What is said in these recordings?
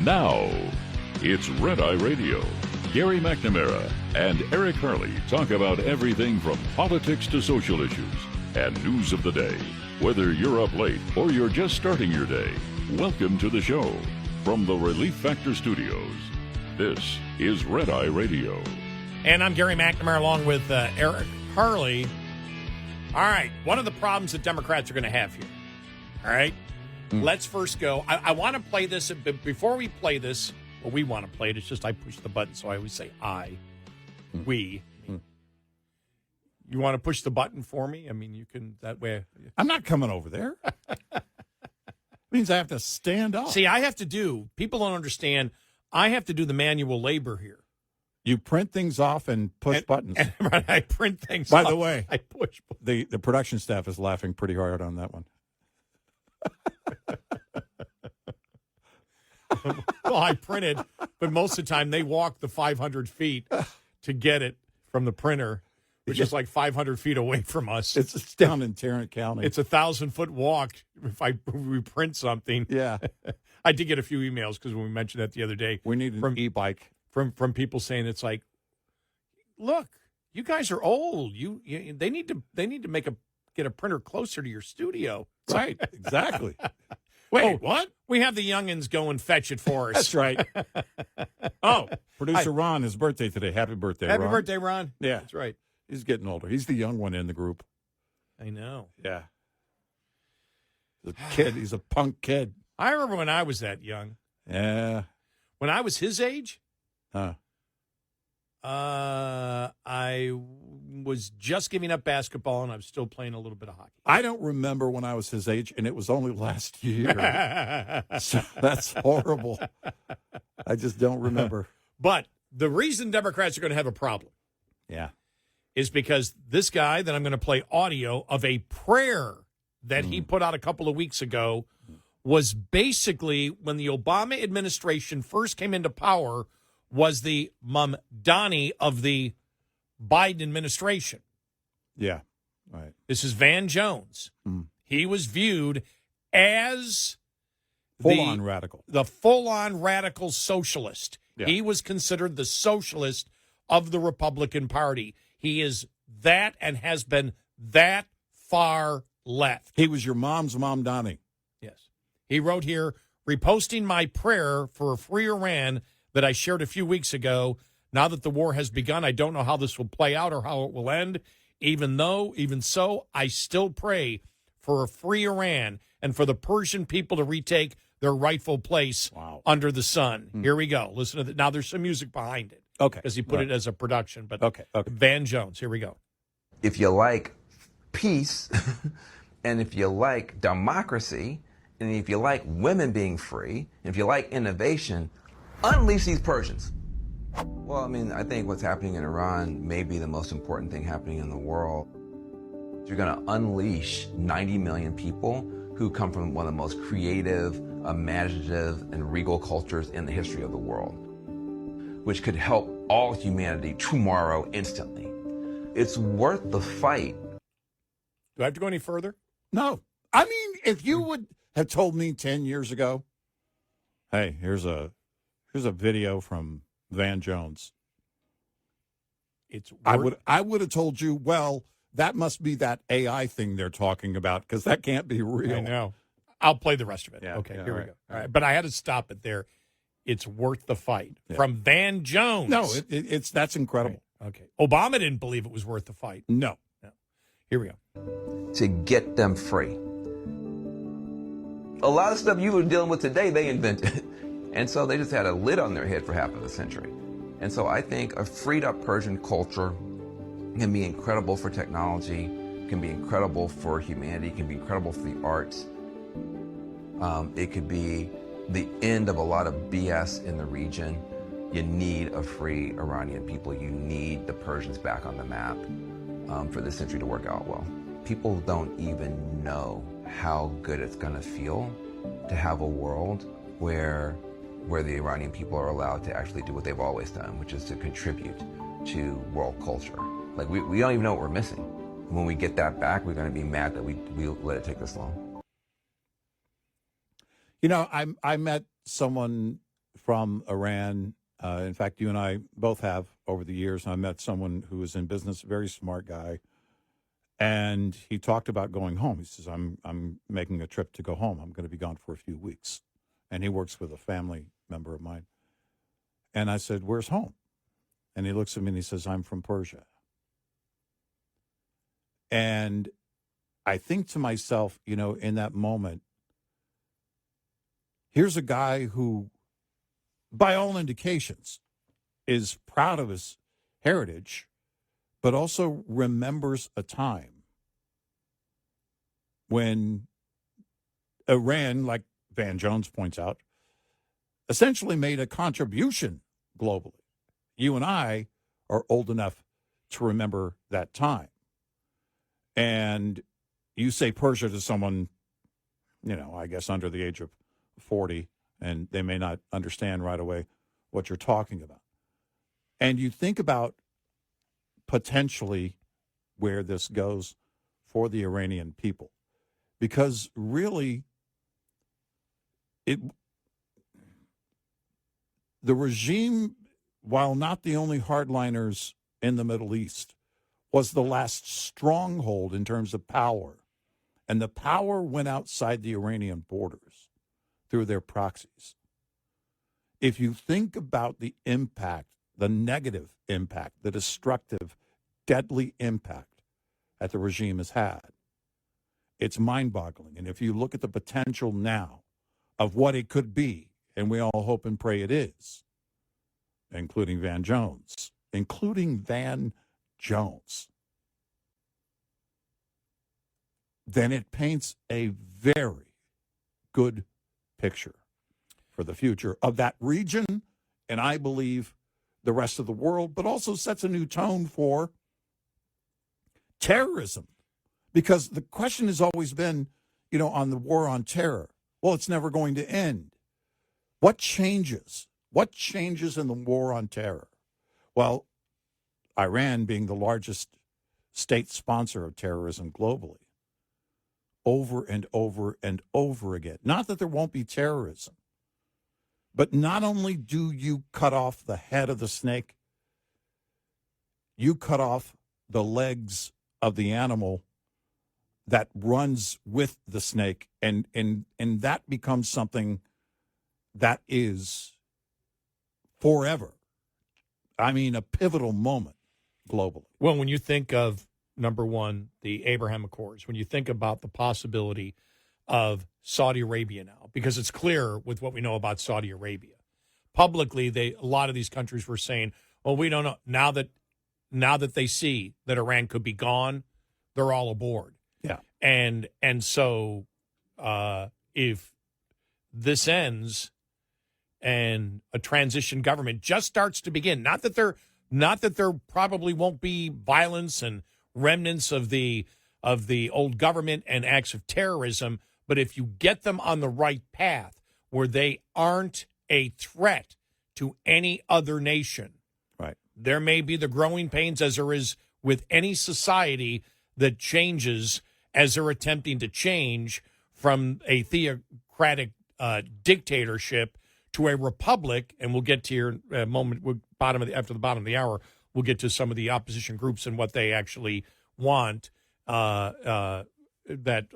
Now, it's Red Eye Radio. Gary McNamara and Eric Harley talk about everything from politics to social issues and news of the day. Whether you're up late or you're just starting your day, welcome to the show. From the Relief Factor Studios, this is Red Eye Radio. And I'm Gary McNamara along with Eric Harley. All right, one of the problems that Democrats are going to have here, all right? Let's first go. I want to play this, but before we play this, well, we want to play it. It's just I push the button, so I always say we. You want to push the button for me? I mean, you can, that way. I'm not coming over there. Means I have to stand up. See, I have to do, people don't understand, I have to do the manual labor here. You print things off and push buttons. Right, I print things By off. the way, I push buttons. The production staff is laughing pretty hard on that one. Well, I printed, but most of the time they walk the 500 feet to get it from the printer, which is like 500 feet away from us. It's down in Tarrant County. It's 1,000-foot walk if we print something. Yeah. I did get a few emails because when we mentioned that the other day. We need an e-bike. From people saying it's like, look, you guys are old. They need to get a printer closer to your studio. Right, exactly. Wait, what? We have the youngins go and fetch it for us. That's right. Oh, producer Ron, his birthday today. Happy birthday, Ron. Happy birthday, Ron. Yeah. That's right. He's getting older. He's the young one in the group. I know. Yeah. He's a kid. He's a punk kid. I remember when I was that young. Yeah. When I was his age, Huh. I was just giving up basketball, and I was still playing a little bit of hockey. I don't remember when I was his age, and it was only last year. So that's horrible. I just don't remember. But the reason Democrats are going to have a problem is because this guy that I'm going to play audio of a prayer that he put out a couple of weeks ago was basically when the Obama administration first came into power was the Mamdani of the Biden administration. Yeah, right. This is Van Jones. He was viewed as full-on radical. The full-on radical socialist. Yeah. He was considered the socialist of the Republican Party. He is that and has been that far left. He was your mom's Mamdani. Yes. He wrote here, reposting my prayer for a free Iran that I shared a few weeks ago. Now that the war has begun, I don't know how this will play out or how it will end. Even so, I still pray for a free Iran and for the Persian people to retake their rightful place under the sun. Here we go. Listen to that. Now there's some music behind it. Okay. Because he put it as a production. But okay. Van Jones, here we go. If you like peace, and if you like democracy, and if you like women being free, and if you like innovation, unleash these Persians. Well, I mean, I think what's happening in Iran may be the most important thing happening in the world. You're going to unleash 90 million people who come from one of the most creative, imaginative, and regal cultures in the history of the world, which could help all humanity tomorrow instantly. It's worth the fight. Do I have to go any further? No. I mean, if you would have told me 10 years ago, hey, here's a video from Van Jones. I would have told you, well, that must be that AI thing they're talking about because that can't be real. I know. I'll play the rest of it. Yeah, okay, yeah, here we right. go. All right, but I had to stop it there. It's worth the fight from Van Jones. No, that's incredible. Right. Okay. Obama didn't believe it was worth the fight. No. Here we go. To get them free. A lot of stuff you were dealing with today, they invented. And so they just had a lid on their head for half of a century. And so I think a freed up Persian culture can be incredible for technology, can be incredible for humanity, can be incredible for the arts. It could be the end of a lot of BS in the region. You need a free Iranian people. You need the Persians back on the map for this century to work out well. People don't even know how good it's going to feel to have a world where the Iranian people are allowed to actually do what they've always done, which is to contribute to world culture. Like, we don't even know what we're missing. When we get that back, we're going to be mad that we let it take this long. You know, I met someone from Iran. In fact, you and I both have over the years. I met someone who was in business, a very smart guy, and he talked about going home. He says, I'm making a trip to go home. I'm going to be gone for a few weeks. And he works with a family member of mine. And I said, where's home? And he looks at me and he says, I'm from Persia. And I think to myself, in that moment, here's a guy who, by all indications, is proud of his heritage, but also remembers a time when Iran, like Van Jones points out, essentially made a contribution globally. You and I are old enough to remember that time. And you say Persia to someone, I guess under the age of 40, and they may not understand right away what you're talking about. And you think about potentially where this goes for the Iranian people, because really the regime, while not the only hardliners in the Middle East, was the last stronghold in terms of power. And the power went outside the Iranian borders through their proxies. If you think about the impact, the negative impact, the destructive, deadly impact that the regime has had, it's mind-boggling. And if you look at the potential now of what it could be, and we all hope and pray it is, including Van Jones, then it paints a very good picture for the future of that region, and I believe the rest of the world, but also sets a new tone for terrorism. Because the question has always been, on the war on terror, well, it's never going to end. What changes? What changes in the war on terror? Well, Iran being the largest state sponsor of terrorism globally, over and over and over again. Not that there won't be terrorism, but not only do you cut off the head of the snake, you cut off the legs of the animal that runs with the snake, and that becomes something that is forever. I mean, a pivotal moment globally. Well, when you think of, number one, the Abraham Accords, when you think about the possibility of Saudi Arabia now, because it's clear with what we know about Saudi Arabia. Publicly, a lot of these countries were saying, well, we don't know. Now that they see that Iran could be gone, they're all aboard. Yeah. And so if this ends and a transition government just starts to begin, not that there probably won't be violence and remnants of the old government and acts of terrorism, but if you get them on the right path where they aren't a threat to any other nation, right, there may be the growing pains, as there is with any society that changes, as they're attempting to change from a theocratic dictatorship to a republic. And we'll get to your moment after the bottom of the hour. We'll get to some of the opposition groups and what they actually want. That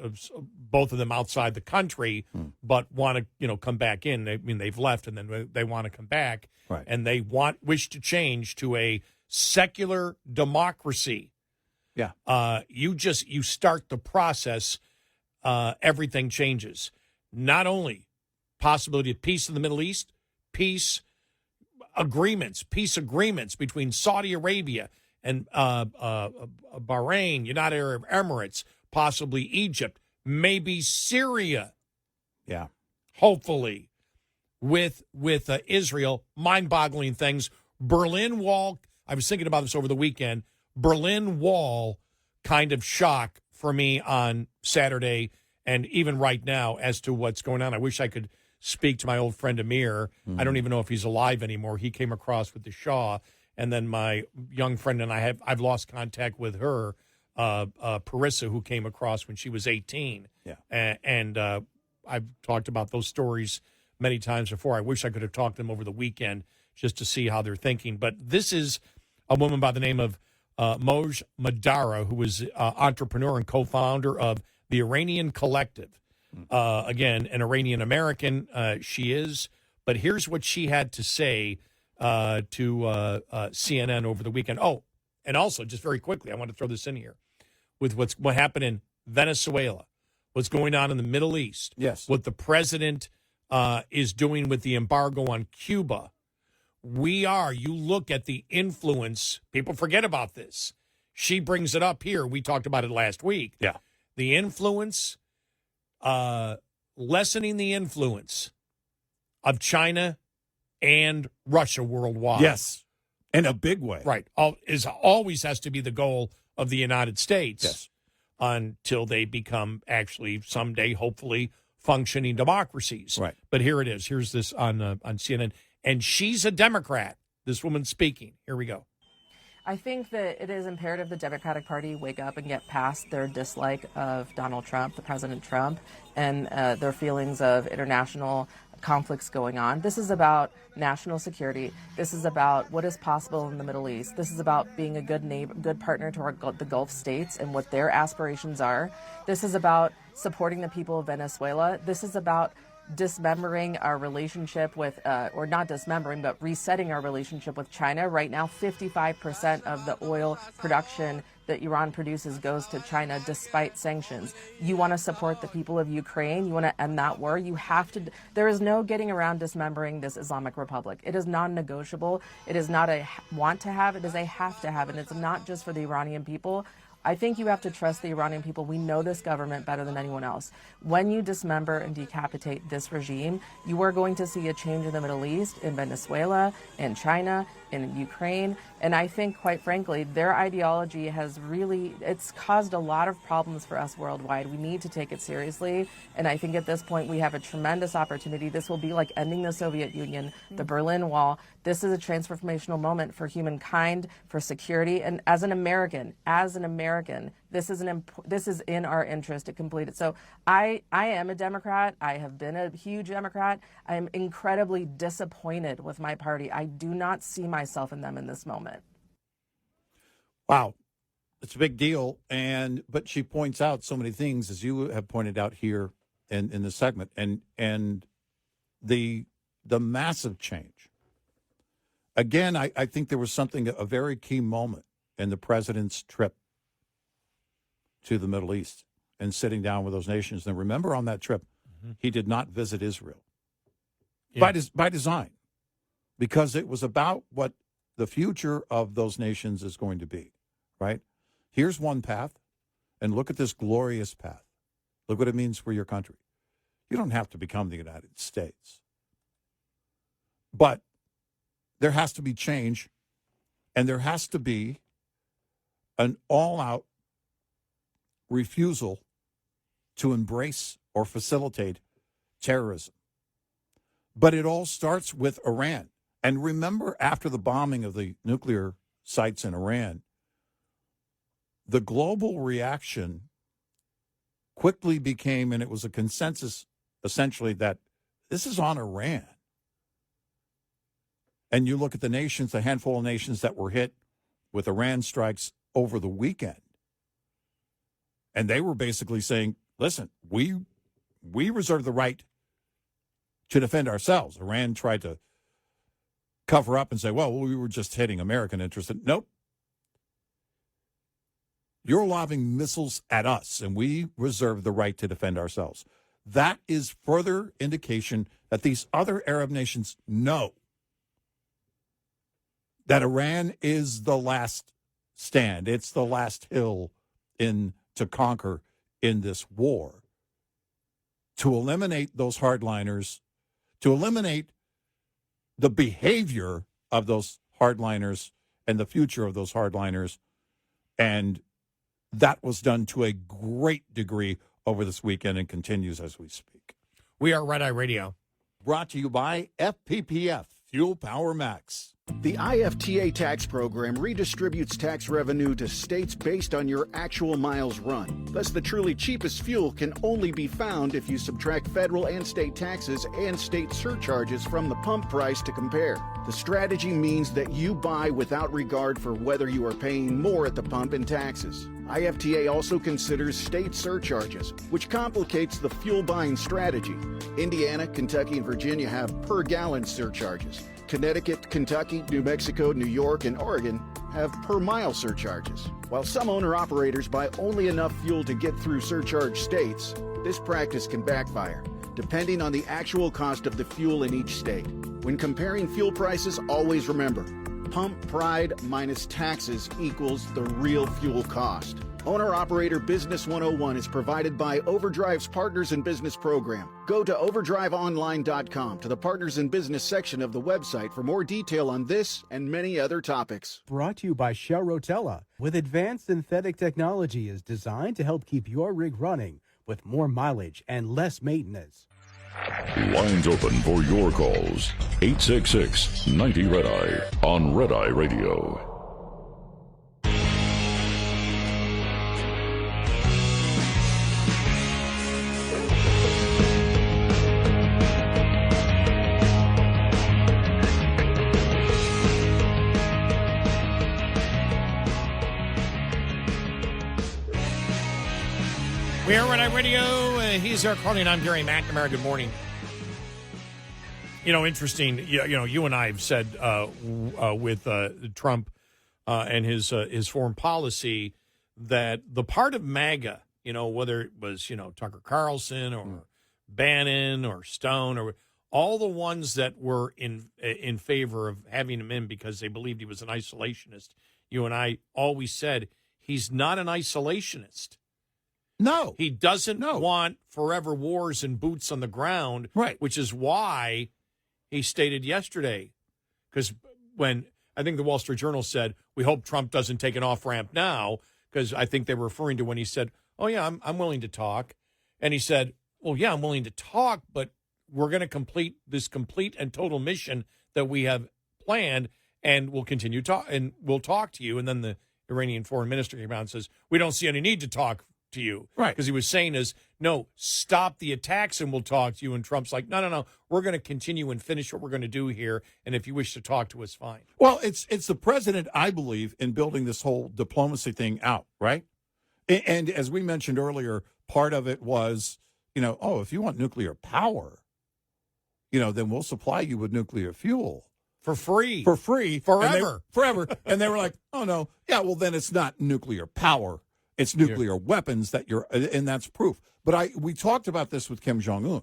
both of them outside the country, but want to come back in. They've left, and then they want to come back, right, and they wish to change to a secular democracy. Yeah. You start the process, everything changes. Not only possibility of peace in the Middle East, peace agreements between Saudi Arabia and Bahrain, United Arab Emirates, possibly Egypt, maybe Syria. Yeah. Hopefully, with Israel, mind-boggling things. Berlin Wall. I was thinking about this over the weekend. Berlin Wall kind of shock for me on Saturday and even right now as to what's going on. I wish I could speak to my old friend Amir. I don't even know if he's alive anymore. He came across with the Shah, and then my young friend and I've lost contact with her, Parissa, who came across when she was 18. Yeah. And I've talked about those stories many times before. I wish I could have talked to them over the weekend just to see how they're thinking. But this is a woman by the name of Moj Madara, who is entrepreneur and co-founder of the Iranian Collective. Again, an Iranian American she is. But here's what she had to say to CNN over the weekend. Oh, and also, just very quickly, I want to throw this in here with what happened in Venezuela, what's going on in the Middle East, Yes. what the president is doing with the embargo on Cuba. You look at the influence, people forget about this. She brings it up here. We talked about it last week. Yeah. The influence, lessening the influence of China and Russia worldwide. Yes. In a big way. Right. Always has to be the goal of the United States. Yes. Until they become actually someday, hopefully, functioning democracies. Right. But here it is. Here's this on CNN. And she's a Democrat, this woman speaking. Here we go. I think that it is imperative the Democratic Party wake up and get past their dislike of Donald Trump, the President Trump, and their feelings of international conflicts going on. This is about national security. This is about what is possible in the Middle East. This is about being a good neighbor, good partner to the Gulf states and what their aspirations are. This is about supporting the people of Venezuela. This is about dismembering our relationship with, or not dismembering, but resetting our relationship with China. Right now, 55% of the oil production that Iran produces goes to China despite sanctions. You want to support the people of Ukraine. You want to end that war. You have to. There is no getting around dismembering this Islamic Republic. It is non-negotiable. It is not a want to have. It is a have to have. And it's not just for the Iranian people. I think you have to trust the Iranian people. We know this government better than anyone else. When you dismember and decapitate this regime, you are going to see a change in the Middle East, in Venezuela, in China, in Ukraine. And I think, quite frankly, their ideology has it's caused a lot of problems for us worldwide. We need to take it seriously. And I think at this point, we have a tremendous opportunity. This will be like ending the Soviet Union, the Berlin Wall. This is a transformational moment for humankind, for security. And as an American, this is in our interest to complete it. So I am a Democrat. I have been a huge Democrat. I am incredibly disappointed with my party. I do not see myself in them in this moment. Wow. It's a big deal. But she points out so many things, as you have pointed out here in the segment, and the massive change. Again, I think there was a very key moment in the president's trip to the Middle East and sitting down with those nations. And remember, on that trip, he did not visit Israel by design, because it was about what the future of those nations is going to be, right? Here's one path, and look at this glorious path. Look what it means for your country. You don't have to become the United States. But there has to be change, and there has to be an all-out refusal to embrace or facilitate terrorism. But it all starts with Iran. And remember, after the bombing of the nuclear sites in Iran, the global reaction quickly became, and it was a consensus essentially, that this is on Iran. And you look at the handful of nations that were hit with Iran strikes over the weekend, and they were basically saying, listen, we reserve the right to defend ourselves. Iran tried to cover up and say, well, we were just hitting American interests. Nope. You're lobbing missiles at us, and we reserve the right to defend ourselves. That is further indication that these other Arab nations know that Iran is the last stand. It's the last hill to conquer in this war. To eliminate those hardliners, to eliminate the behavior of those hardliners and the future of those hardliners. And that was done to a great degree over this weekend and continues as we speak. We are Red Eye Radio. Brought to you by FPPF, Fuel Power Max. The IFTA tax program redistributes tax revenue to states based on your actual miles run. Thus, the truly cheapest fuel can only be found if you subtract federal and state taxes and state surcharges from the pump price to compare. The strategy means that you buy without regard for whether you are paying more at the pump in taxes. IFTA also considers state surcharges, which complicates the fuel buying strategy. Indiana, Kentucky, and Virginia have per gallon surcharges. Connecticut, Kentucky, New Mexico, New York, and Oregon have per mile surcharges. While some owner-operators buy only enough fuel to get through surcharge states, this practice can backfire, depending on the actual cost of the fuel in each state. When comparing fuel prices, always remember, pump pride minus taxes equals the real fuel cost. Owner-Operator Business 101 is provided by Overdrive's Partners in Business program. Go to overdriveonline.com to the Partners in Business section of the website for more detail on this and many other topics. Brought to you by Shell Rotella. With advanced synthetic technology is designed to help keep your rig running with more mileage and less maintenance. Lines open for your calls. 866-90-RED-EYE on Red Eye Radio. We are Red Eye Radio. He's Eric Harley, and I'm Gary McNamara. Good morning. You know, interesting. You and I have said with Trump and his foreign policy that the part of MAGA, whether it was Tucker Carlson or Bannon or Stone or all the ones that were in favor of having him in because they believed he was an isolationist. You and I always said he's not an isolationist. No. He doesn't want forever wars and boots on the ground, right? Which is why he stated yesterday, because when I think the Wall Street Journal said, we hope Trump doesn't take an off-ramp now, because I think they were referring to when he said, oh, yeah, I'm willing to talk. And he said, well, yeah, I'm willing to talk, but we're going to complete this complete and total mission that we have planned, and we'll continue and we'll talk to you. And then the Iranian foreign minister came out and says, we don't see any need to talk to you. Right. Because he was saying no, stop the attacks and we'll talk to you. And Trump's like, no, we're going to continue and finish what we're going to do here. And if you wish to talk to us, fine. Well, it's the president, I believe, in building this whole diplomacy thing out, right? And as we mentioned earlier, part of it was, if you want nuclear power, then we'll supply you with nuclear fuel. For free. Forever. Forever. And they were like, oh, no. Yeah, well, then it's not nuclear power. It's nuclear weapons and that's proof. But we talked about this with Kim Jong-un.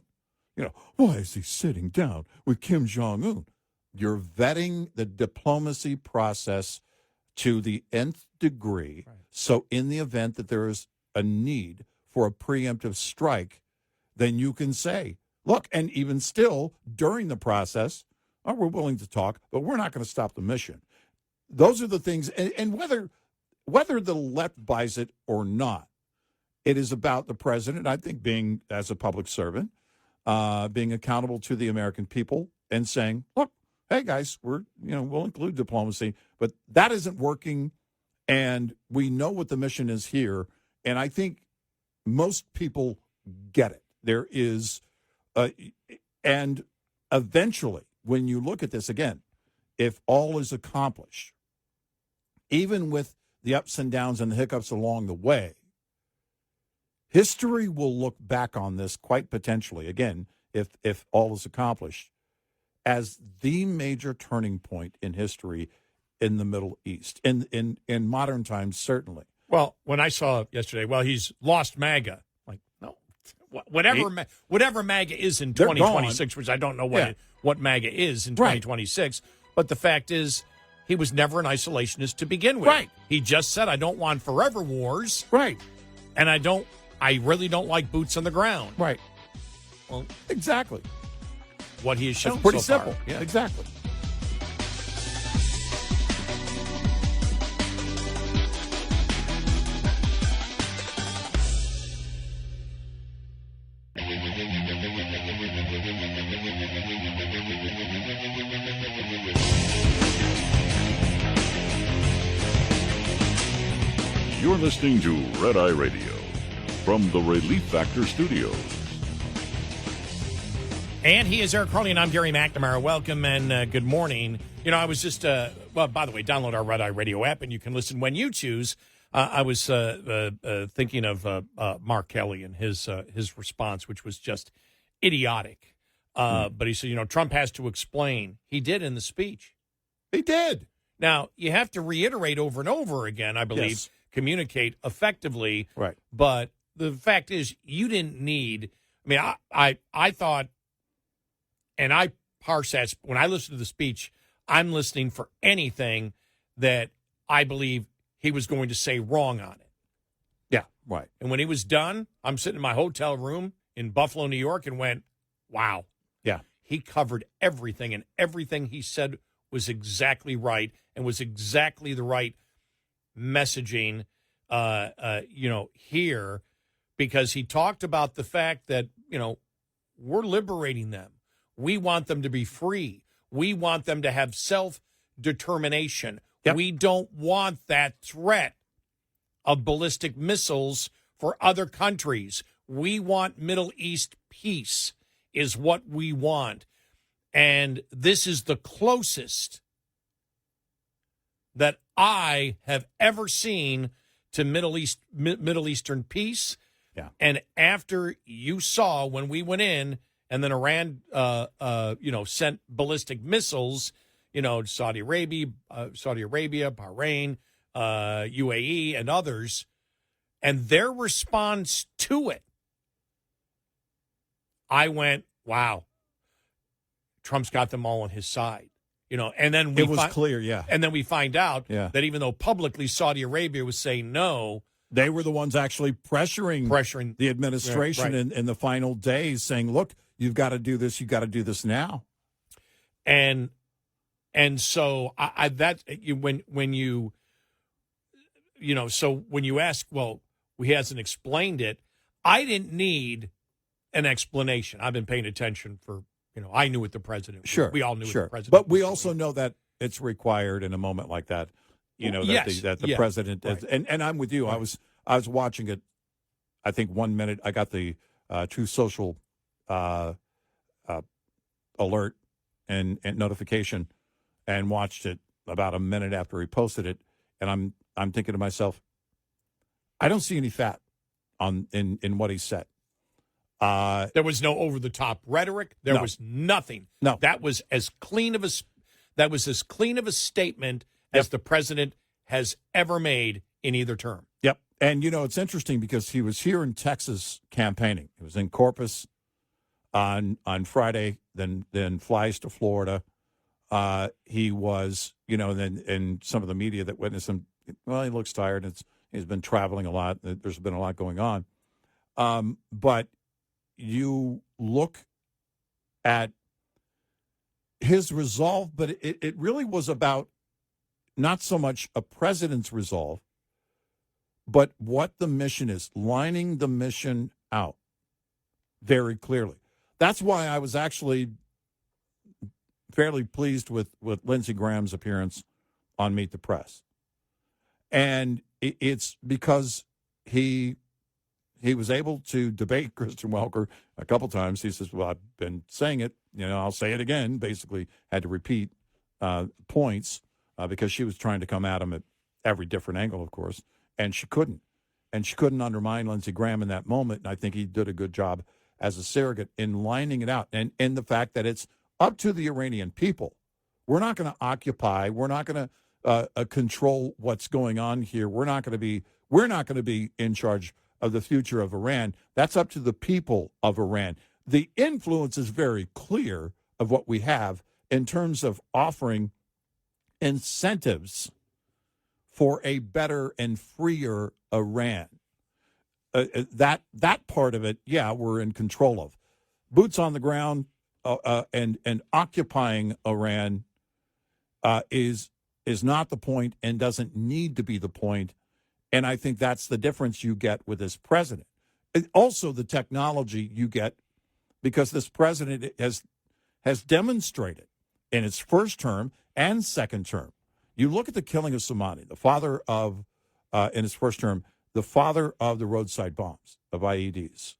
Why is he sitting down with Kim Jong-un? You're vetting the diplomacy process to the nth degree. Right. So in the event that there is a need for a preemptive strike, then you can say, look, and even still during the process, we're willing to talk, but we're not going to stop the mission. Those are the things, and whether the left buys it or not, it is about the president, I think, being, as a public servant, being accountable to the American people and saying, look, hey, guys, we'll include diplomacy, but that isn't working, and we know what the mission is here, and I think most people get it. There is, and eventually, when you look at this again, if all is accomplished, even with the ups and downs and the hiccups along the way, history will look back on this quite potentially, again, if all is accomplished, as the major turning point in history in the Middle East, in modern times, certainly. Well, when I saw yesterday, he's lost MAGA. Like, no, whatever MAGA is in 2026, which I don't know what MAGA is in 2026, but the fact is, he was never an isolationist to begin with. Right. He just said, I don't want forever wars. Right. And I really don't like boots on the ground. Right. Well, exactly. What he has shown pretty so simple. Far. Yeah. Exactly. listening to Red Eye Radio from the Relief Factor Studios. And he is Eric Harley, and I'm Gary McNamara. Welcome and good morning. You know, I was just, well, by the way, download our Red Eye Radio app, and you can listen when you choose. I was thinking of Mark Kelly and his response, which was just idiotic. But he said, you know, Trump has to explain. He did in the speech. He did. Now, you have to reiterate over and over again, I believe, Yes. communicate effectively. Right. But the fact is, you didn't need, I mean, I thought, and I parse that, when I listen to the speech, I'm listening for anything that I believe he was going to say wrong on it. Yeah, right. And when he was done, I'm sitting in my hotel room in Buffalo, New York, and went, wow. Yeah. He covered everything, and everything he said was exactly right and was exactly the right messaging, here, because he talked about the fact that, you know, we're liberating them. We want them to be free. We want them to have self-determination. Yep. We don't want that threat of ballistic missiles for other countries. We want Middle East peace is what we want. And this is the closest that I have ever seen to Middle Eastern peace. Yeah. And after you saw when we went in, and then Iran, sent ballistic missiles, Saudi Arabia, Bahrain, UAE, and others, and their response to it, I went, wow, Trump's got them all on his side. And then It was clear, yeah. And then we find out Yeah. that even though publicly Saudi Arabia was saying no, They were the ones actually pressuring the administration Right. in the final days, saying, look, you've got to do this. You've got to do this now. And so when you ask, well, he hasn't explained it. I didn't need an explanation. I've been paying attention for, I knew what the president was. Sure. We all knew what the president But we was also doing. know that it's required in a moment like that, that the Yes, president, right. and I'm with you. Right. I was watching it, I think 1 minute. I got the True Social alert and notification and watched it about a minute after he posted it. And I'm thinking to myself, I don't see any fat in what he said. There was no over-the-top rhetoric. There was nothing. No. That was as clean of a statement as the president has ever made in either term. Yep. And, it's interesting because he was here in Texas campaigning. He was in Corpus on Friday, then flies to Florida. He was, and some of the media that witnessed him, well, he looks tired. He's been traveling a lot. There's been a lot going on. But you look at his resolve, but it really was about not so much a president's resolve, but what the mission is, lining the mission out very clearly. That's why I was actually fairly pleased with Lindsey Graham's appearance on Meet the Press. And it's because he was able to debate Kristen Welker a couple times. He says, well, I've been saying it, I'll say it again, basically had to repeat points because she was trying to come at him at every different angle, of course, and she couldn't. And she couldn't undermine Lindsey Graham in that moment, and I think he did a good job as a surrogate in lining it out. And the fact that it's up to the Iranian people. We're not going to occupy. We're not going to control what's going on here. We're not going to be in charge of the future of Iran. That's up to the people of Iran. The influence is very clear of what we have in terms of offering incentives for a better and freer Iran. That part of it, we're in control of. Boots on the ground and occupying Iran is not the point and doesn't need to be the point. And I think that's the difference you get with this president. Also, the technology you get, because this president has demonstrated in its first term and second term. You look at the killing of Soleimani, the father of, in his first term, the father of the roadside bombs, of IEDs.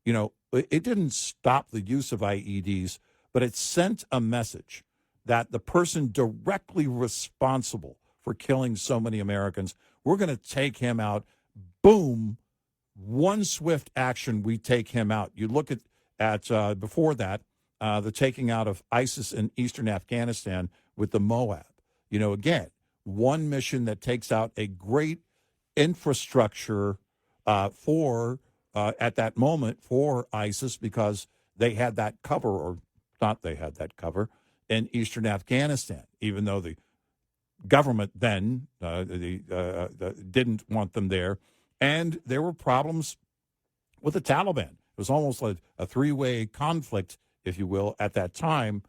It didn't stop the use of IEDs, but it sent a message that the person directly responsible for killing so many Americans, we're going to take him out. Boom. One swift action, we take him out. You look at before that, the taking out of ISIS in eastern Afghanistan with the Moab. Again, one mission that takes out a great infrastructure for at that moment for ISIS, because they had that cover, or not they had that cover, in eastern Afghanistan, even though the government then didn't want them there. And there were problems with the Taliban. It was almost like a three-way conflict, if you will, at that time.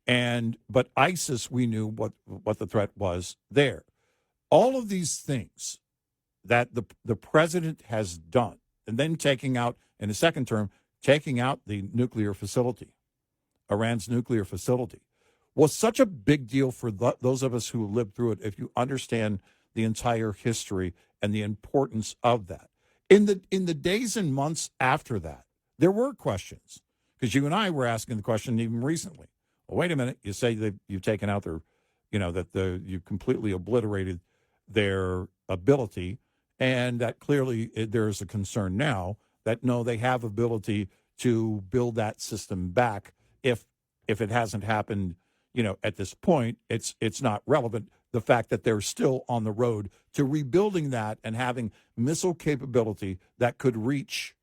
But ISIS, we knew what the threat was there. All of these things that the president has done, and then taking out, in the second term, taking out the nuclear facility, Iran's nuclear facility, was such a big deal for those of us who lived through it, if you understand the entire history and the importance of that. In the days and months after that, there were questions, because you and I were asking the question even recently. Well, wait a minute, you say that you've taken out their, you completely obliterated their ability, and that clearly there's a concern now that, no, they have ability to build that system back. If it hasn't happened, at this point, it's not relevant. The fact that they're still on the road to rebuilding that and having missile capability that could reach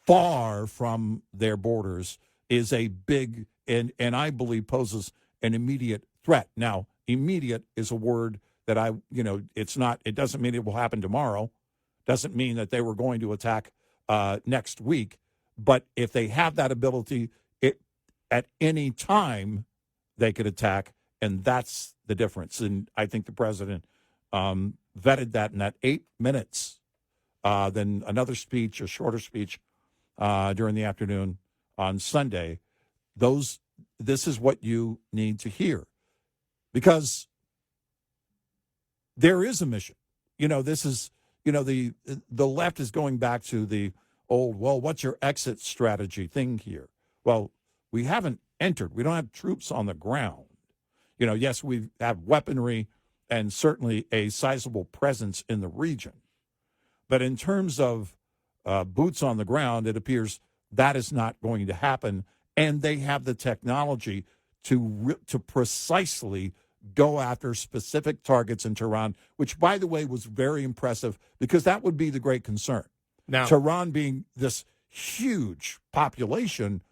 far from their borders is a big, and I believe poses an immediate threat. Now, immediate is a word that it doesn't mean it will happen tomorrow. Doesn't mean that they were going to attack next week. But if they have that ability, at any time they could attack, and that's the difference. And I think the president vetted that in that 8 minutes. Then another speech, a shorter speech during the afternoon on Sunday. This is what you need to hear, because there is a mission. This is, the left is going back to the old, well, what's your exit strategy thing here? Well, we haven't entered. We don't have troops on the ground. Yes, we have weaponry and certainly a sizable presence in the region. But in terms of boots on the ground, it appears that is not going to happen. And they have the technology to precisely go after specific targets in Tehran, which, by the way, was very impressive, because that would be the great concern. Now, Tehran being this huge population,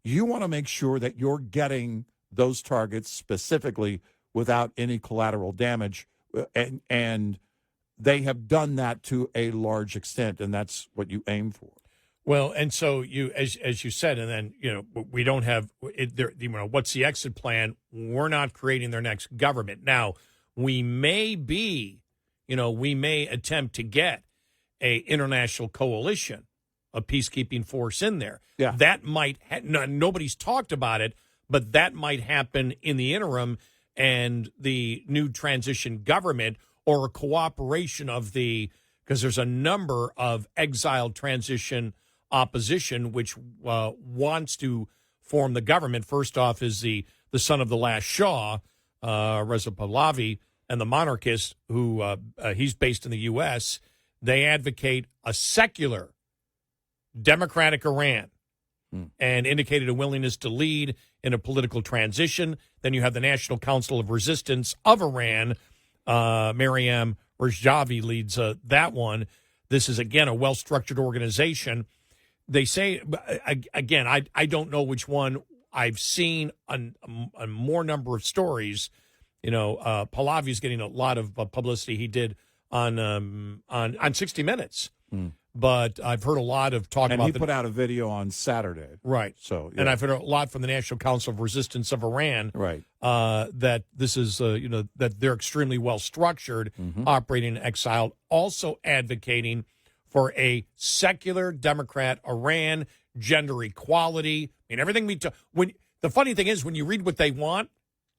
you want to make sure that you're getting those targets specifically without any collateral damage. And they have done that to a large extent, and that's what you aim for. Well, and so you, as you said, and then, we don't have what's the exit plan? We're not creating their next government. Now, we may attempt to get a international coalition, a peacekeeping force in there. Yeah. That might, nobody's talked about it, but that might happen in the interim, and the new transition government, or a cooperation of because there's a number of exiled transition opposition which wants to form the government. First off is the son of the last Shah, Reza Pahlavi, and the monarchist who he's based in the U.S. They advocate a secular democratic Iran and indicated a willingness to lead in a political transition. Then you have the National Council of Resistance of Iran. Maryam Rajavi leads that one. This is, again, a well-structured organization. They say, again, I don't know which one. I've seen a more number of stories. Pahlavi's getting a lot of publicity. He did on 60 Minutes. But I've heard a lot of talk about. And he put out a video on Saturday, right? So, yeah. And I've heard a lot from the National Council of Resistance of Iran, right? That this is, that they're extremely well structured, operating in exile, also advocating for a secular democrat Iran, gender equality. I mean, everything when the funny thing is, when you read what they want,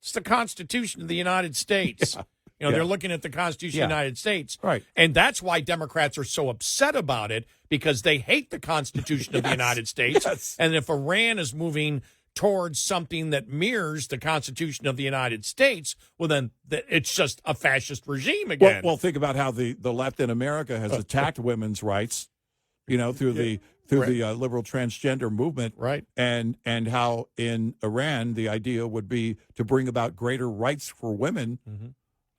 it's the Constitution of the United States. You know, they're looking at the Constitution of the United States. Right. And that's why Democrats are so upset about it, because they hate the Constitution of the United States. Yes. And if Iran is moving towards something that mirrors the Constitution of the United States, well, then it's just a fascist regime again. Well, think about how the left in America has attacked women's rights, you know, through the liberal transgender movement, right? And how in Iran the idea would be to bring about greater rights for women.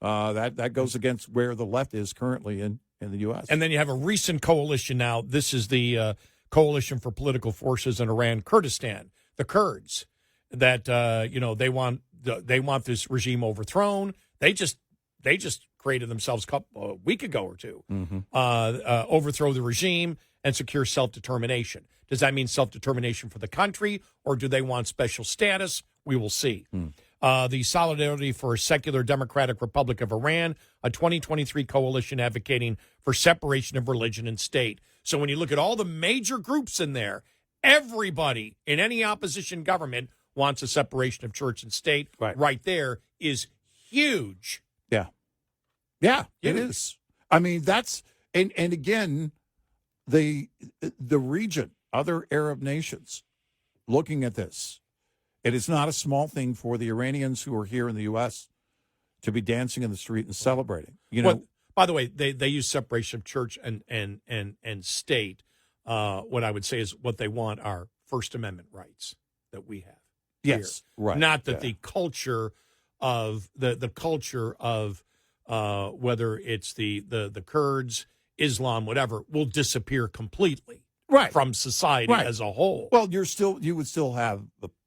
That goes against where the left is currently in the U.S. And then you have a recent coalition now. This is the Coalition for Political Forces in Iran, Kurdistan, the Kurds, that they want this regime overthrown. They just created themselves a week ago or two, overthrow the regime and secure self-determination. Does that mean self-determination for the country, or do they want special status? We will see. The Solidarity for a Secular Democratic Republic of Iran, a 2023 coalition advocating for separation of religion and state. So when you look at all the major groups in there, everybody in any opposition government wants a separation of church and state. Right there is huge. Yeah, it is. I mean, that's and again, the region, other Arab nations, looking at this, it is not a small thing for the Iranians who are here in the U.S. to be dancing in the street and celebrating. You know, well, by the way, they use separation of church and state. What I would say is what they want are First Amendment rights that we have. Yes, here. right. Not that the culture of the culture of whether it's the Kurds, Islam, whatever, will disappear completely from society as a whole. Well, you would still have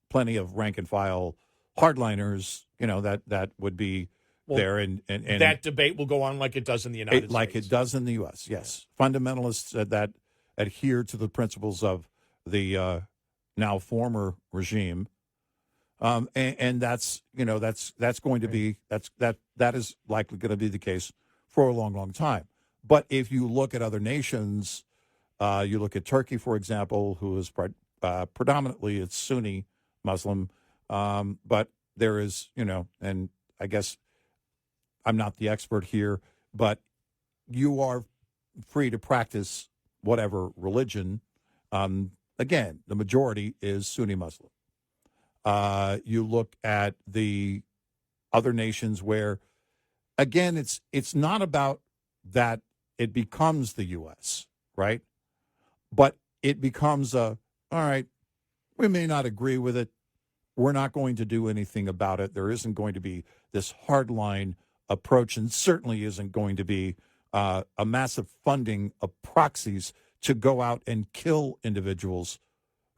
plenty of rank and file hardliners, you know, that would be there, and that debate will go on like it does in the United States, like it does in the U.S. Yes, fundamentalists that adhere to the principles of the now former regime. And that's going to be that is likely going to be the case for a long, long time. But if you look at other nations, you look at Turkey, for example, who is predominantly it's Sunni Muslim, but there is, and I guess I'm not the expert here, but you are free to practice whatever religion. Again, the majority is Sunni Muslim. You look at the other nations where, again, it's not about that it becomes the U.S., right? But it becomes all right, we may not agree with it. We're not going to do anything about it. There isn't going to be this hardline approach, and certainly isn't going to be a massive funding of proxies to go out and kill individuals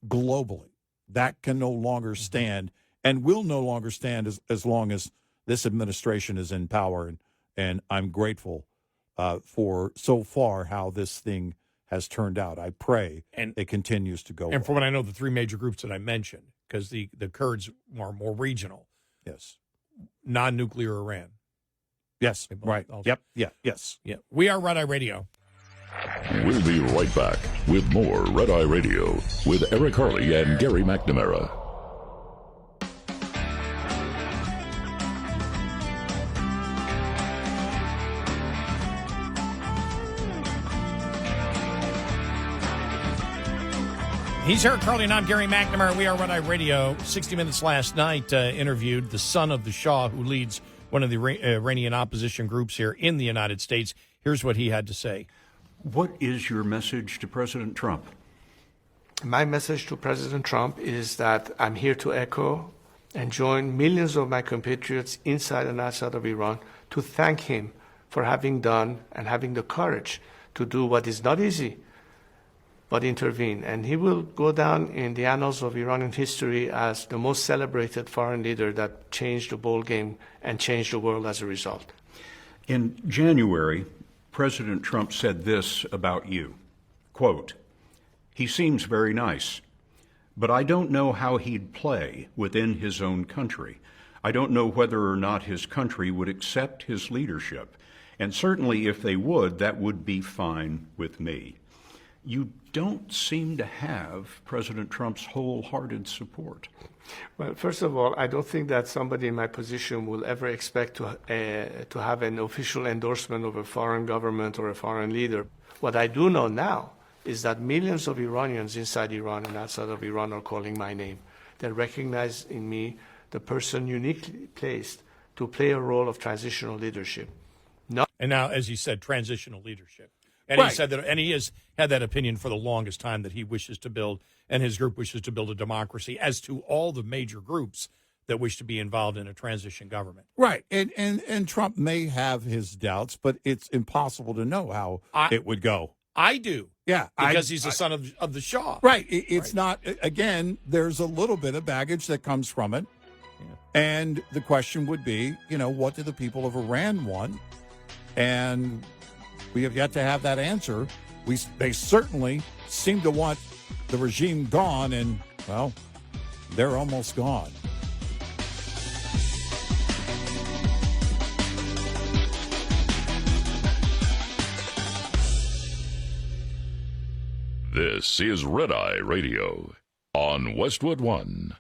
globally. That can no longer stand, and will no longer stand as long as this administration is in power. And I'm grateful for so far how this thing has turned out. I pray it continues to go. And from what I know, the three major groups that I mentioned, because the Kurds are more regional. Yes. Non-nuclear Iran. Yes. Right. Yep. Yeah. Yes. Yeah. We are Red Eye Radio. We'll be right back with more Red Eye Radio with Eric Harley and Gary McNamara. He's Eric Harley and I'm Gary McNamara. We are Red Eye Radio. 60 Minutes last night interviewed the son of the Shah, who leads one of the Iranian opposition groups here in the United States. Here's what he had to say. What is your message to President Trump? My message to President Trump is that I'm here to echo and join millions of my compatriots inside and outside of Iran to thank him for having done and having the courage to do what is not easy, but intervene. And he will go down in the annals of Iranian history as the most celebrated foreign leader that changed the ball game and changed the world as a result. In January, President Trump said this about you, quote, "He seems very nice, but I don't know how he'd play within his own country. I don't know whether or not his country would accept his leadership. And certainly if they would, that would be fine with me. you don't seem to have President Trump's wholehearted support. Well, first of all, I don't think that somebody in my position will ever expect to have an official endorsement of a foreign government or a foreign leader. What I do know now is that millions of Iranians inside Iran and outside of Iran are calling my name. They recognize in me the person uniquely placed to play a role of transitional leadership. And now, as he said, transitional leadership. And Right. he said that, and he has had that opinion for the longest time, that he wishes to build, and his group wishes to build, a democracy, as to all the major groups that wish to be involved in a transition government. Right. And Trump may have his doubts, but it's impossible to know how it would go. I do. Yeah. Because he's the son of the Shah. Right. It's not, again, there's a little bit of baggage that comes from it. Yeah. And the question would be, what do the people of Iran want? And we have yet to have that answer. They certainly seem to want the regime gone, and, well, they're almost gone. This is Red Eye Radio on Westwood One.